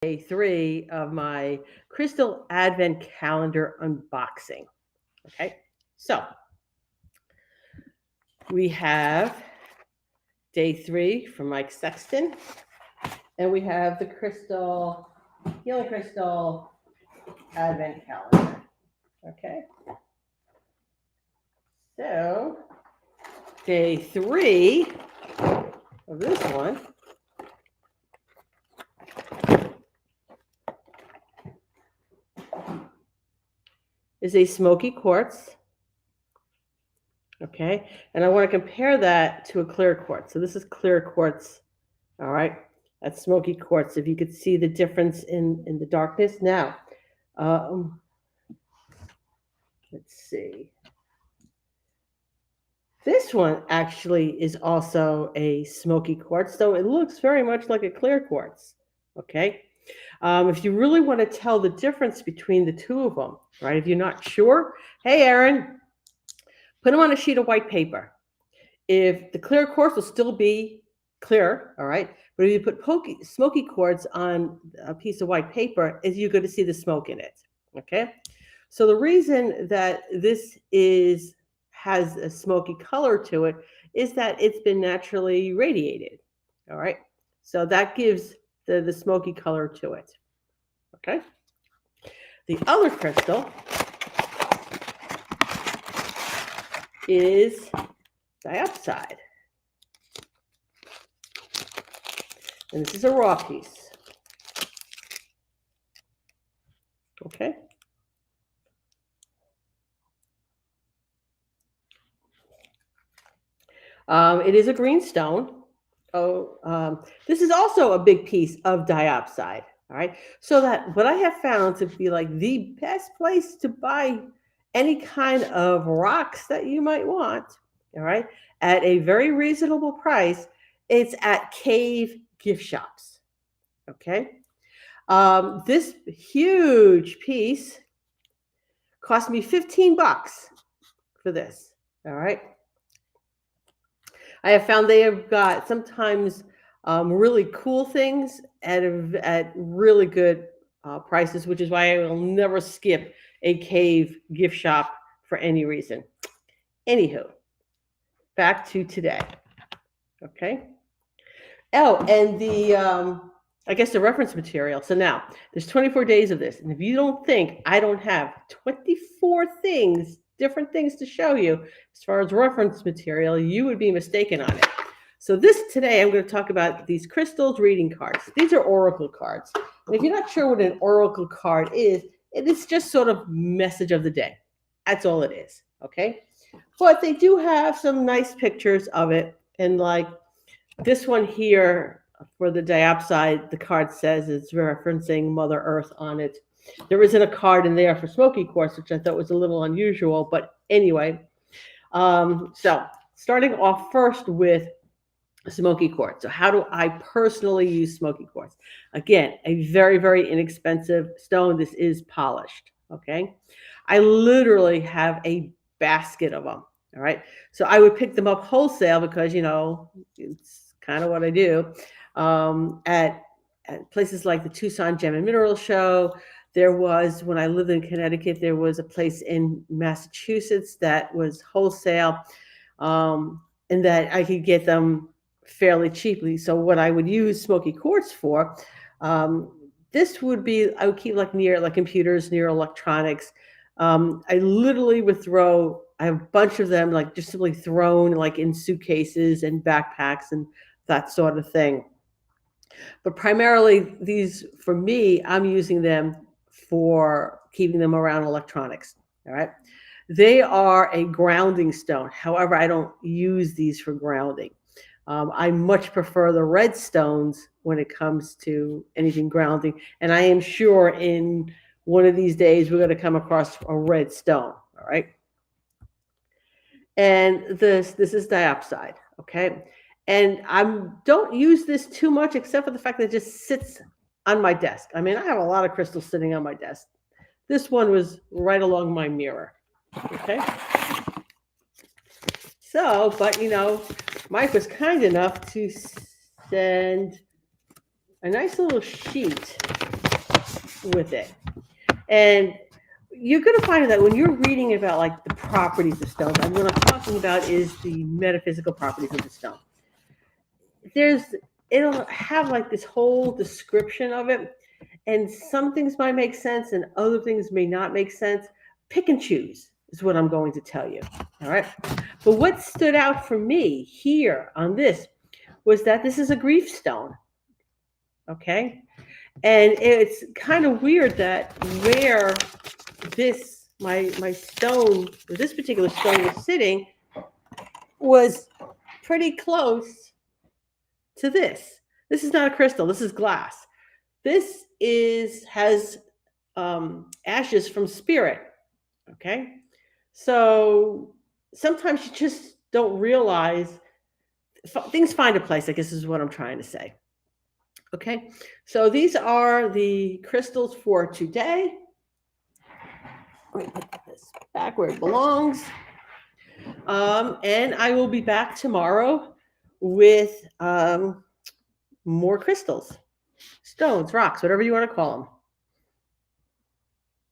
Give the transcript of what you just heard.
Day 3 of my crystal advent calendar unboxing. Okay, so we have day 3 from Mike Sexton, and we have the crystal healing crystal advent calendar. Okay, so day 3 of this one is a smoky quartz. Okay, and I want to compare that to a clear quartz. So this is clear quartz. All right, that's smoky quartz. If you could see the difference in the darkness. Now, um, let's see. This one actually is also a smoky quartz, though it looks very much like a clear quartz. Okay, if you really want to tell the difference between the two of them, right? If you're not sure, hey, Aaron, put them on a sheet of white paper. If the clear quartz will still be clear, all right, but if you put smoky quartz on a piece of white paper, is you're going to see the smoke in it. Okay, so the reason that this has a smoky color to it is that it's been naturally radiated. All right, so that gives the smoky color to it. Okay, the other crystal is diopside. And this is a raw piece. Okay. It is a green stone. This is also a big piece of diopside. All right. So that what I have found to be like the best place to buy any kind of rocks that you might want, all right, at a very reasonable price, it's at cave gift shops. Okay. This huge piece cost me $15 for this. All right. I have found they have got sometimes really cool things at really good prices, which is why I will never skip a cave gift shop for any reason. Anywho, back to today. Okay. Oh, and I guess the reference material. So now there's 24 days of this. And if you don't think I don't have 24 things, different things to show you as far as reference material, you would be mistaken on it. So today I'm going to talk about these crystals reading cards. These are oracle cards. And if you're not sure what an oracle card is, it is just sort of message of the day. That's all it is. Okay. But they do have some nice pictures of it. And like this one here for the diopside, the card says it's referencing Mother Earth on it. There isn't a card in there for smoky quartz, which I thought was a little unusual. But anyway, so starting off first with smoky quartz. So how do I personally use smoky quartz? Again, a very, very inexpensive stone. This is polished. Okay. I literally have a basket of them. All right. So I would pick them up wholesale because, it's kind of what I do. At places like the Tucson Gem and Mineral Show. There was, when I lived in Connecticut, there was a place in Massachusetts that was wholesale, and that I could get them fairly cheaply. So what I would use smoky quartz for, this would be, I would keep near computers, near electronics. I literally would I have a bunch of them just simply thrown in suitcases and backpacks and that sort of thing. But primarily these, for me, I'm using them for keeping them around electronics. All right. They are a grounding stone. However, I don't use these for grounding. I much prefer the red stones when it comes to anything grounding. And I am sure in one of these days we're going to come across a red stone. All right. And this is diopside. Okay. And I don't use this too much, except for the fact that it just sits on my desk. I mean, I have a lot of crystals sitting on my desk. This one was right along my mirror. Okay. So, but Mike was kind enough to send a nice little sheet with it. And you're going to find that when you're reading about like the properties of stones, and what I'm talking about is the metaphysical properties of the stone. There's it'll have like this whole description of it, and some things might make sense and other things may not make sense. Pick and choose is what I'm going to tell you. All right. But what stood out for me here on this was that this is a grief stone. Okay. And it's kind of weird that where this my stone, this particular stone was sitting, was pretty close to this. This is not a crystal. This is glass. This is has ashes from spirit. Okay, so sometimes you just don't realize things find a place. I guess is what I'm trying to say. Okay, so these are the crystals for today. Let me put this back where it belongs. And I will be back tomorrow with more crystals, stones, rocks, whatever you want to call them.